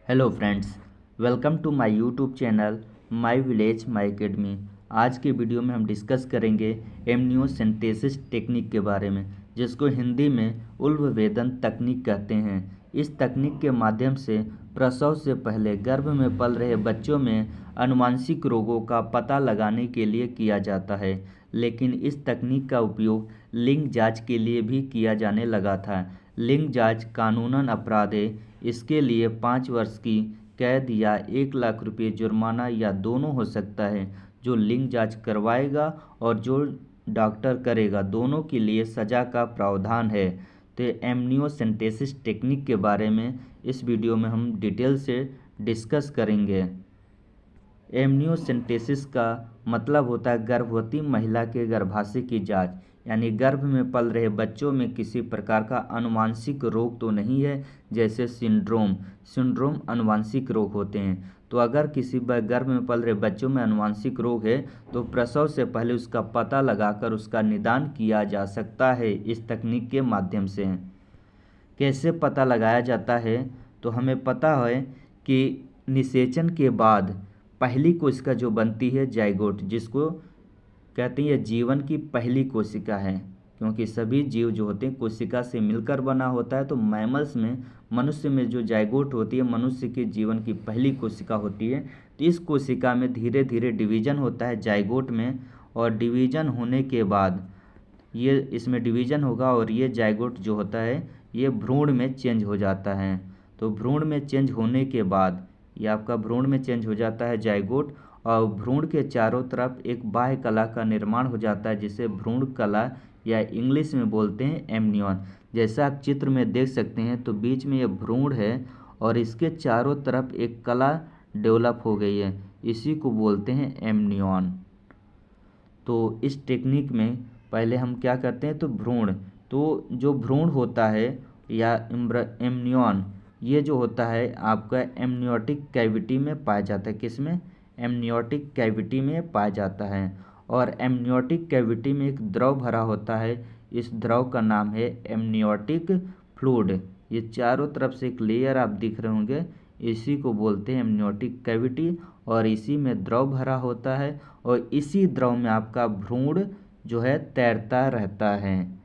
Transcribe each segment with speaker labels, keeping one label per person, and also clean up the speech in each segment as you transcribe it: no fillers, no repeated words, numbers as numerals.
Speaker 1: Hello friends, welcome to my YouTube channel my village my academy. आज के video में हम डिस्कस करेंगे एमनियोसेंटेसिस टेक्निक के बारे में, जिसको हिंदी में उल्बवेदन तकनीक कहते हैं। इस तकनीक के माध्यम से प्रसव से पहले गर्भ में पल रहे बच्चों में आनुवंशिक रोगों का पता लगाने के लिए किया जाता है, लेकिन इस तकनीक का उपयोग लिंग जांच के लिए भी किया जाने लगा था। लिंग जांच कानूनन अपराध है। इसके लिए 5 वर्ष की कैद या 1 लाख रुपये जुर्माना या दोनों हो सकता है। जो लिंग जांच करवाएगा और जो डॉक्टर करेगा, दोनों के लिए सज़ा का प्रावधान है। तो एमनियोसेंटेसिस टेक्निक के बारे में इस वीडियो में हम डिटेल से डिस्कस करेंगे। एमनियोसेंटेसिस का मतलब होता है गर्भवती महिला के गर्भाशय की जांच, यानी गर्भ में पल रहे बच्चों में किसी प्रकार का आनुवंशिक रोग तो नहीं है, जैसे सिंड्रोम आनुवंशिक रोग होते हैं। तो अगर किसी गर्भ में पल रहे बच्चों में आनुवंशिक रोग है तो प्रसव से पहले उसका पता लगाकर उसका निदान किया जा सकता है इस तकनीक के माध्यम से। कैसे पता लगाया जाता है? तो हमें पता है कि निषेचन के बाद पहली कोशिका जो बनती है जाइगोट, जिसको कहते हैं जीवन की पहली कोशिका है, क्योंकि सभी जीव जो होते हैं कोशिका से मिलकर बना होता है। तो मैमल्स में, मनुष्य में जो जाइगोट होती है, मनुष्य के जीवन की पहली कोशिका होती है। तो इस कोशिका में धीरे धीरे डिवीजन होता है जाइगोट में, और डिवीजन होने के बाद ये इसमें डिवीजन होगा और ये जाइगोट जो होता है ये भ्रूण में चेंज हो जाता है। तो भ्रूण में चेंज होने के बाद ये आपका भ्रूण में चेंज हो जाता है जाइगोट, और भ्रूण के चारों तरफ एक बाह्य कला का निर्माण हो जाता है, जिसे भ्रूण कला या इंग्लिश में बोलते हैं एमनियन। जैसा आप चित्र में देख सकते हैं, तो बीच में ये भ्रूण है और इसके चारों तरफ एक कला डेवलप हो गई है, इसी को बोलते हैं एमनियन। तो इस टेक्निक में पहले हम क्या करते हैं, तो जो भ्रूण होता है या एमनियन, ये जो होता है आपका एमनियोटिक कैविटी में पाया जाता है। किसमें? एमनियोटिक कैविटी में पाया जाता है। और एमनियोटिक कैविटी में एक द्रव भरा होता है, इस द्रव का नाम है एमनियोटिक फ्लूइड। ये चारों तरफ से एक लेयर आप दिख रहे होंगे, इसी को बोलते हैं एमनियोटिक कैविटी, और इसी में द्रव भरा होता है, और इसी द्रव में आपका भ्रूण जो है तैरता रहता है।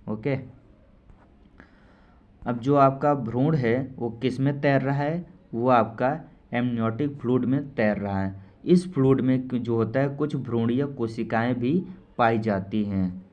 Speaker 1: ओके, अब जो आपका भ्रूण है वो किस में तैर रहा है? वो आपका एमनियोटिक फ्लूइड में तैर रहा है। इस फ्लूइड में जो होता है कुछ भ्रूणीय कोशिकाएं भी पाई जाती हैं।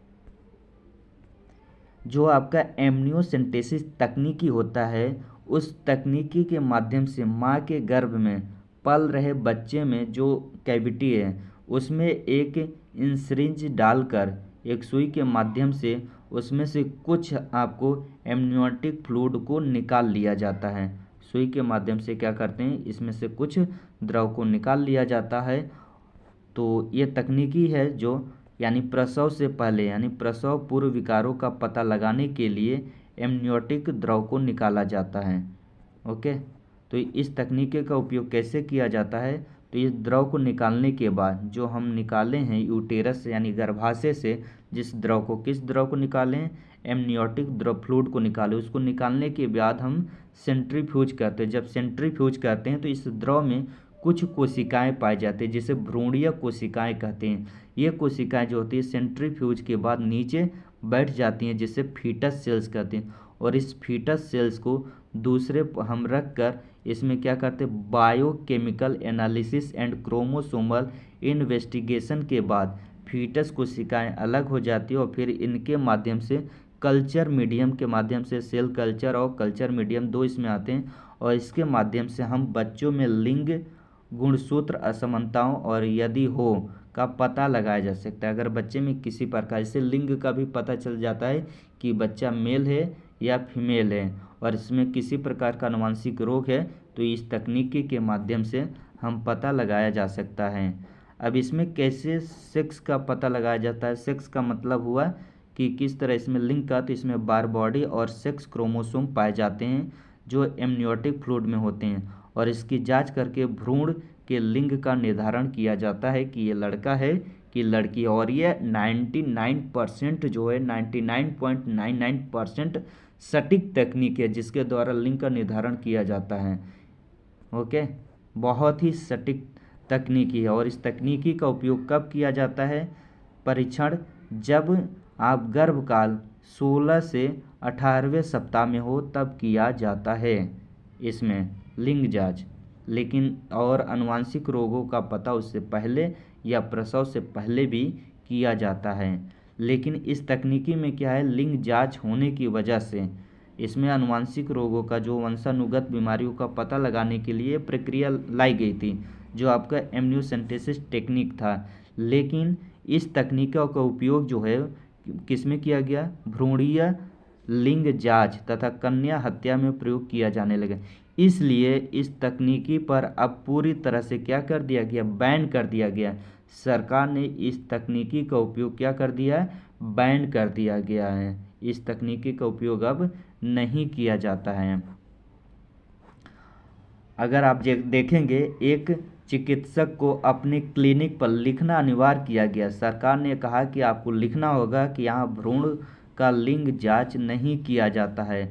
Speaker 1: जो आपका एमनियोसेंटेसिस तकनीकी होता है, उस तकनीकी के माध्यम से माँ के गर्भ में पल रहे बच्चे में जो कैविटी है उसमें एक इंसरिंज डालकर एक सुई के माध्यम से उसमें से कुछ आपको एमनियोटिक फ्लूइड को निकाल लिया जाता है। सुई के माध्यम से क्या करते हैं, इसमें से कुछ द्रव को निकाल लिया जाता है। तो ये तकनीकी है जो, यानी प्रसव से पहले, यानी प्रसव पूर्व विकारों का पता लगाने के लिए एमनियोटिक द्रव को निकाला जाता है। ओके, तो इस तकनीक का उपयोग कैसे किया जाता है? तो इस द्रव को निकालने के बाद जो हम निकाले हैं यूटेरस यानी गर्भाशय से, किस द्रव को निकाले हैं? एमनियोटिक द्रव फ्लूइड को निकाले। उसको निकालने के बाद हम सेंट्रीफ्यूज करते हैं। जब सेंट्रीफ्यूज करते हैं तो इस द्रव में कुछ कोशिकाएं पाई जाती हैं, जिसे भ्रूणीय कोशिकाएं कहते हैं। ये कोशिकाएं जो होती है सेंट्रीफ्यूज के बाद नीचे बैठ जाती हैं, जिसे फीटस सेल्स कहते हैं। और इस फीटस सेल्स को दूसरे हम रख कर इसमें क्या करते हैं, biochemical analysis and chromosomal investigation के बाद फीटस कोशिकाएं अलग हो जाती है, और फिर इनके माध्यम से कल्चर मीडियम के माध्यम से, सेल कल्चर और कल्चर मीडियम दो इसमें आते हैं, और इसके माध्यम से हम बच्चों में लिंग गुणसूत्र असमानताओं और यदि हो का पता लगाया जा सकता है। अगर बच्चे में किसी प्रकार से लिंग का भी पता चल जाता है कि बच्चा मेल है या फीमेल है, और इसमें किसी प्रकार का आनुवंशिक रोग है, तो इस तकनीकी के माध्यम से हम पता लगाया जा सकता है। अब इसमें कैसे सेक्स का पता लगाया जाता है? सेक्स का मतलब हुआ कि किस तरह इसमें लिंग का, तो इसमें बार बॉडी और सेक्स क्रोमोसोम पाए जाते हैं जो एमनियोटिक फ्लूइड में होते हैं, और इसकी जांच करके भ्रूण के लिंग का निर्धारण किया जाता है कि ये लड़का है कि लड़की है। और ये 99% जो है 99.99% सटीक तकनीक है जिसके द्वारा लिंग का निर्धारण किया जाता है। ओके, बहुत ही सटीक तकनीकी है। और इस तकनीकी का उपयोग कब किया जाता है? परीक्षण जब आप गर्भकाल 16 से 18वें सप्ताह में हो तब किया जाता है इसमें लिंग जांच। लेकिन और आनुवांशिक रोगों का पता उससे पहले या प्रसव से पहले भी किया जाता है। लेकिन इस तकनीकी में क्या है, लिंग जांच होने की वजह से इसमें आनुवांशिक रोगों का, जो वंशानुगत बीमारियों का पता लगाने के लिए प्रक्रिया लाई गई थी, जो आपका एमनियोसेंटेसिस टेक्निक था। लेकिन इस तकनीकों का उपयोग जो है किसमें किया गया? भ्रूणीय लिंग जांच तथा कन्या हत्या में प्रयोग किया जाने लगा। इसलिए इस तकनीकी पर अब पूरी तरह से क्या कर दिया गया? बैन कर दिया गया। सरकार ने इस तकनीकी का उपयोग क्या कर दिया है? बैन कर दिया गया है। इस तकनीकी का उपयोग अब नहीं किया जाता है। अगर आप देखेंगे, एक चिकित्सक को अपने क्लिनिक पर लिखना अनिवार्य किया गया। सरकार ने कहा कि आपको लिखना होगा कि यहाँ भ्रूण का लिंग जांच नहीं किया जाता है।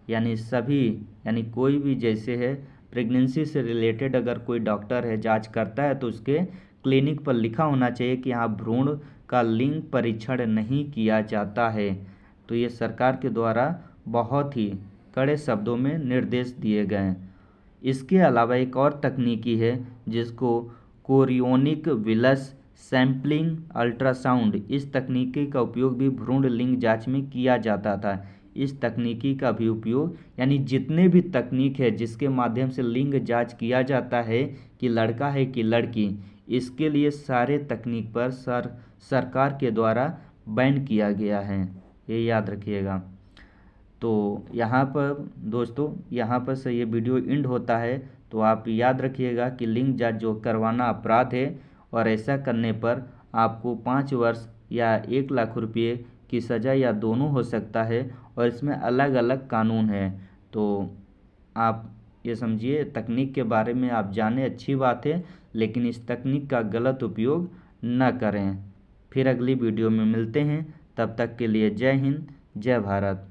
Speaker 1: यानी कोई भी जैसे है प्रेगनेंसी से रिलेटेड अगर कोई डॉक्टर है जांच करता है तो उसके क्लिनिक पर लिखा होना चाहिए कि यहाँ भ्रूण का लिंग परीक्षण नहीं किया जाता है। तो ये सरकार के द्वारा बहुत ही कड़े शब्दों में निर्देश दिए गए हैं। इसके अलावा एक और तकनीकी है जिसको कोरियोनिक विलस सैंपलिंग अल्ट्रासाउंड, इस तकनीकी का उपयोग भी भ्रूण लिंग जांच में किया जाता था। इस तकनीकी का भी उपयोग, यानी जितने भी तकनीक है जिसके माध्यम से लिंग जांच किया जाता है कि लड़का है कि लड़की, इसके लिए सारे तकनीक पर सरकार के द्वारा बैन किया गया है, ये याद रखिएगा। तो यहाँ पर दोस्तों, यहाँ पर से ये वीडियो एंड होता है। तो आप याद रखिएगा कि लिंग जांच जो करवाना अपराध है और ऐसा करने पर आपको 5 वर्ष या 1 लाख रुपये की सज़ा या दोनों हो सकता है। और इसमें अलग अलग कानून है। तो आप ये समझिए, तकनीक के बारे में आप जाने अच्छी बात है, लेकिन इस तकनीक का गलत उपयोग न करें। फिर अगली वीडियो में मिलते हैं, तब तक के लिए जय हिंद, जय भारत।